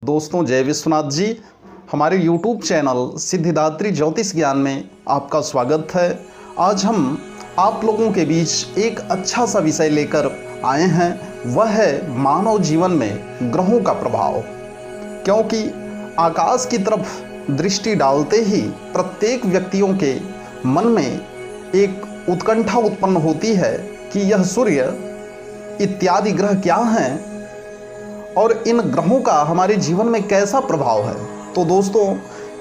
दोस्तों, जय विश्वनाथ जी। हमारे YouTube चैनल सिद्धिदात्री ज्योतिष ज्ञान में आपका स्वागत है। आज हम आप लोगों के बीच एक अच्छा सा विषय लेकर आए हैं, वह है मानव जीवन में ग्रहों का प्रभाव। क्योंकि आकाश की तरफ दृष्टि डालते ही प्रत्येक व्यक्तियों के मन में एक उत्कंठा उत्पन्न होती है कि यह सूर्य इत्यादि ग्रह क्या हैं और इन ग्रहों का हमारे जीवन में कैसा प्रभाव है। तो दोस्तों,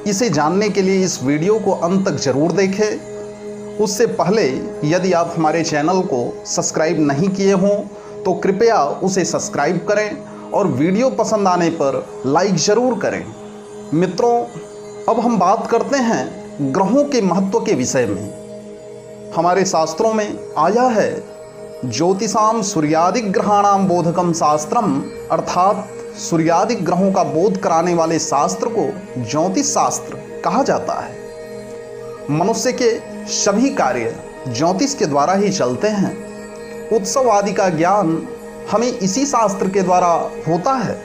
इसे जानने के लिए इस वीडियो को अंत तक जरूर देखें। उससे पहले यदि आप हमारे चैनल को सब्सक्राइब नहीं किए हों तो कृपया उसे सब्सक्राइब करें और वीडियो पसंद आने पर लाइक ज़रूर करें। मित्रों, अब हम बात करते हैं ग्रहों के महत्व के विषय में। हमारे शास्त्रों में आया है, ज्योतिषाम सूर्यादिक ग्रहाणाम बोधकम शास्त्रम, अर्थात सूर्यादिक ग्रहों का बोध कराने वाले शास्त्र को ज्योतिष शास्त्र कहा जाता है। मनुष्य के सभी कार्य ज्योतिष के द्वारा ही चलते हैं। उत्सव आदि का ज्ञान हमें इसी शास्त्र के द्वारा होता है।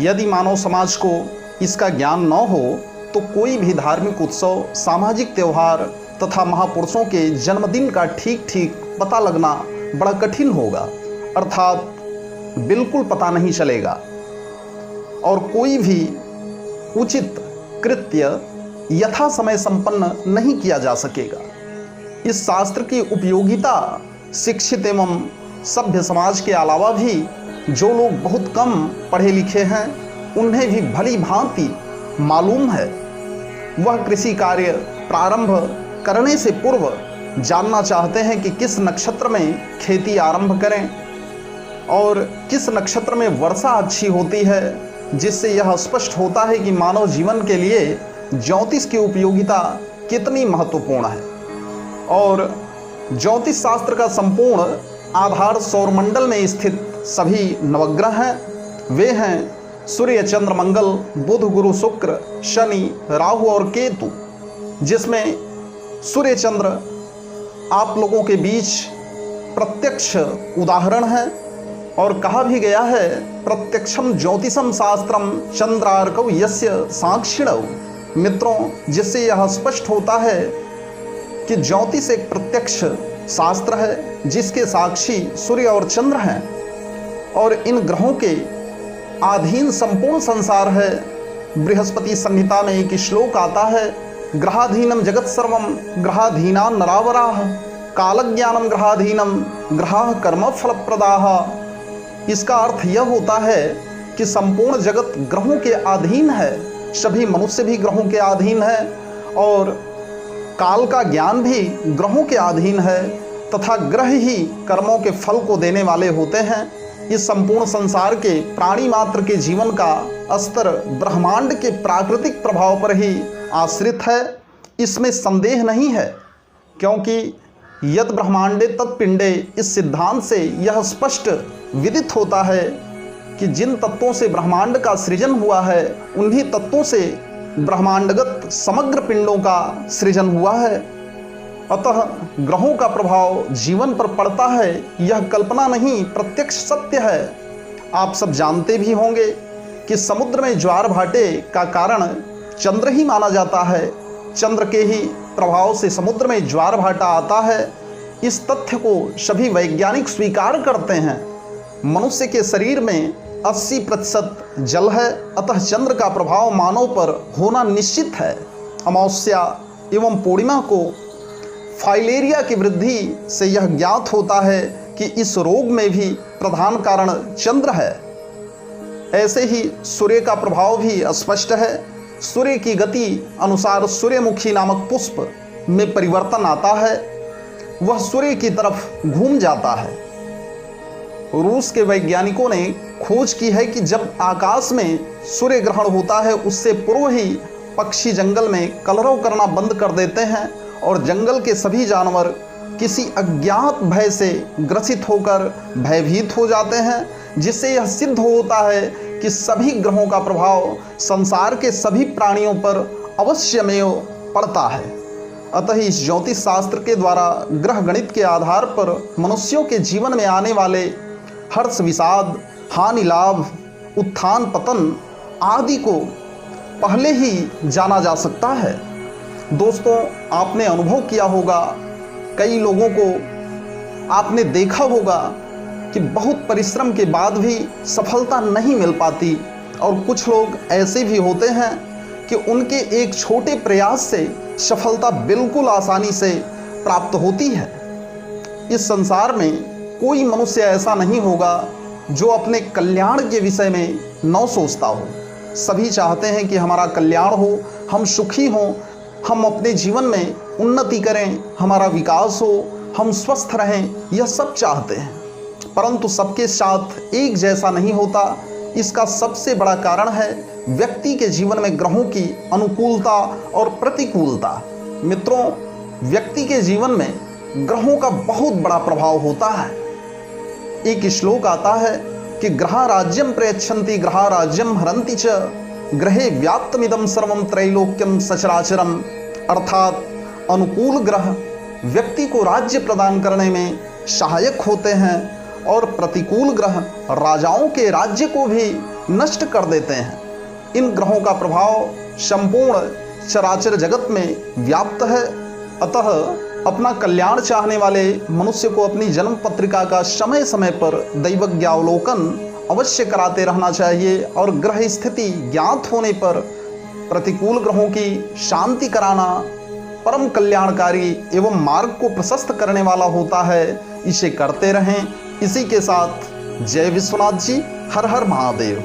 यदि मानव समाज को इसका ज्ञान न हो तो कोई भी धार्मिक उत्सव, सामाजिक त्यौहार तथा महापुरुषों के जन्मदिन का ठीक ठीक पता लगना बड़ा कठिन होगा, अर्थात बिल्कुल पता नहीं चलेगा और कोई भी उचित कृत्य यथा समय संपन्न नहीं किया जा सकेगा। इस शास्त्र की उपयोगिता शिक्षित एवं सभ्य समाज के अलावा भी जो लोग बहुत कम पढ़े लिखे हैं उन्हें भी भली भांति मालूम है। वह कृषि कार्य प्रारंभ करने से पूर्व जानना चाहते हैं कि किस नक्षत्र में खेती आरंभ करें और किस नक्षत्र में वर्षा अच्छी होती है, जिससे यह स्पष्ट होता है कि मानव जीवन के लिए ज्योतिष की उपयोगिता कितनी महत्वपूर्ण है। और ज्योतिष शास्त्र का संपूर्ण आधार सौरमंडल में स्थित सभी नवग्रह हैं। वे हैं सूर्य, चंद्र, मंगल, बुध, गुरु, शुक्र, शनि, राहु और केतु, जिसमें सूर्य चंद्र आप लोगों के बीच प्रत्यक्ष उदाहरण है। और कहा भी गया है, प्रत्यक्षम ज्योतिषम शास्त्रम चंद्रार्कव यस्य साक्षिणव। मित्रों, जिससे यह स्पष्ट होता है कि ज्योतिष एक प्रत्यक्ष शास्त्र है जिसके साक्षी सूर्य और चंद्र हैं और इन ग्रहों के अधीन संपूर्ण संसार है। बृहस्पति संहिता में एक श्लोक आता है, ग्रहाधीनम जगत सर्वम ग्रहाधीना नरावराः कालज्ञानम ग्रहाधीनम ग्रहाः कर्म फलप्रदाः। इसका अर्थ यह होता है कि संपूर्ण जगत ग्रहों के अधीन है, सभी मनुष्य भी ग्रहों के अधीन है और काल का ज्ञान भी ग्रहों के अधीन है तथा ग्रह ही कर्मों के फल को देने वाले होते हैं। इस संपूर्ण संसार के प्राणी मात्र के जीवन का स्तर ब्रह्मांड के प्राकृतिक प्रभाव पर ही आश्रित है, इसमें संदेह नहीं है। क्योंकि यद ब्रह्मांडे तत्पिंडे, इस सिद्धांत से यह स्पष्ट विदित होता है कि जिन तत्वों से ब्रह्मांड का सृजन हुआ है उन्हीं तत्वों से ब्रह्मांडगत समग्र पिंडों का सृजन हुआ है। अतः ग्रहों का प्रभाव जीवन पर पड़ता है, यह कल्पना नहीं प्रत्यक्ष सत्य है। आप सब जानते भी होंगे कि समुद्र में ज्वार भाटे का कारण चंद्र ही माना जाता है। चंद्र के ही प्रभाव से समुद्र में ज्वार भाटा आता है। इस तथ्य को सभी वैज्ञानिक स्वीकार करते हैं। मनुष्य के शरीर में 80% जल है, अतः चंद्र का प्रभाव मानव पर होना निश्चित है। अमावस्या एवं पूर्णिमा को फाइलेरिया की वृद्धि से यह ज्ञात होता है कि इस रोग में भी प्रधान कारण चंद्र है। ऐसे ही सूर्य का प्रभाव भी स्पष्ट है। सूर्य की गति अनुसार सूर्यमुखी नामक पुष्प में परिवर्तन आता है, वह सूर्य की तरफ घूम जाता है। रूस के वैज्ञानिकों ने खोज की है कि जब आकाश में सूर्य ग्रहण होता है उससे पूर्व ही पक्षी जंगल में कलरव करना बंद कर देते हैं और जंगल के सभी जानवर किसी अज्ञात भय से ग्रसित होकर भयभीत हो जाते हैं, जिससे यह सिद्ध होता है कि सभी ग्रहों का प्रभाव संसार के सभी प्राणियों पर अवश्यमेव पड़ता है। अतः इस ज्योतिष शास्त्र के द्वारा ग्रह गणित के आधार पर मनुष्यों के जीवन में आने वाले हर्ष, विषाद, हानि, लाभ उत्थान पतन आदि को पहले ही जाना जा सकता है। दोस्तों, आपने अनुभव किया होगा, कई लोगों को आपने देखा होगा कि बहुत परिश्रम के बाद भी सफलता नहीं मिल पाती, और कुछ लोग ऐसे भी होते हैं कि उनके एक छोटे प्रयास से सफलता बिल्कुल आसानी से प्राप्त होती है। इस संसार में कोई मनुष्य ऐसा नहीं होगा जो अपने कल्याण के विषय में न सोचता हो। सभी चाहते हैं कि हमारा कल्याण हो, हम सुखी हों, हम अपने जीवन में उन्नति करें, हमारा विकास हो, हम स्वस्थ रहें, यह सब चाहते हैं। परंतु सबके साथ एक जैसा नहीं होता। इसका सबसे बड़ा कारण है व्यक्ति के जीवन में ग्रहों की अनुकूलता और प्रतिकूलता। मित्रों, व्यक्ति के जीवन में ग्रहों का बहुत बड़ा प्रभाव होता है। एक श्लोक आता है कि ग्रहा राज्यम प्रयच्छन्ति ग्रहा राज्यम हरन्ति च ग्रहे व्याप्तमिदं सर्वं त्रैलोक्यम सचराचरम। अर्थात अनुकूल ग्रह व्यक्ति को राज्य प्रदान करने में सहायक होते हैं और प्रतिकूल ग्रह राजाओं के राज्य को भी नष्ट कर देते हैं। इन ग्रहों का प्रभाव संपूर्ण चराचर जगत में व्याप्त है। अतः अपना कल्याण चाहने वाले मनुष्य को अपनी जन्म पत्रिका का समय समय पर दैवज्ञावलोकन अवश्य कराते रहना चाहिए, और ग्रह स्थिति ज्ञात होने पर प्रतिकूल ग्रहों की शांति कराना परम कल्याणकारी एवं मार्ग को प्रशस्त करने वाला होता है। इसे करते रहें। इसी के साथ जय विश्वनाथ जी, हर हर महादेव।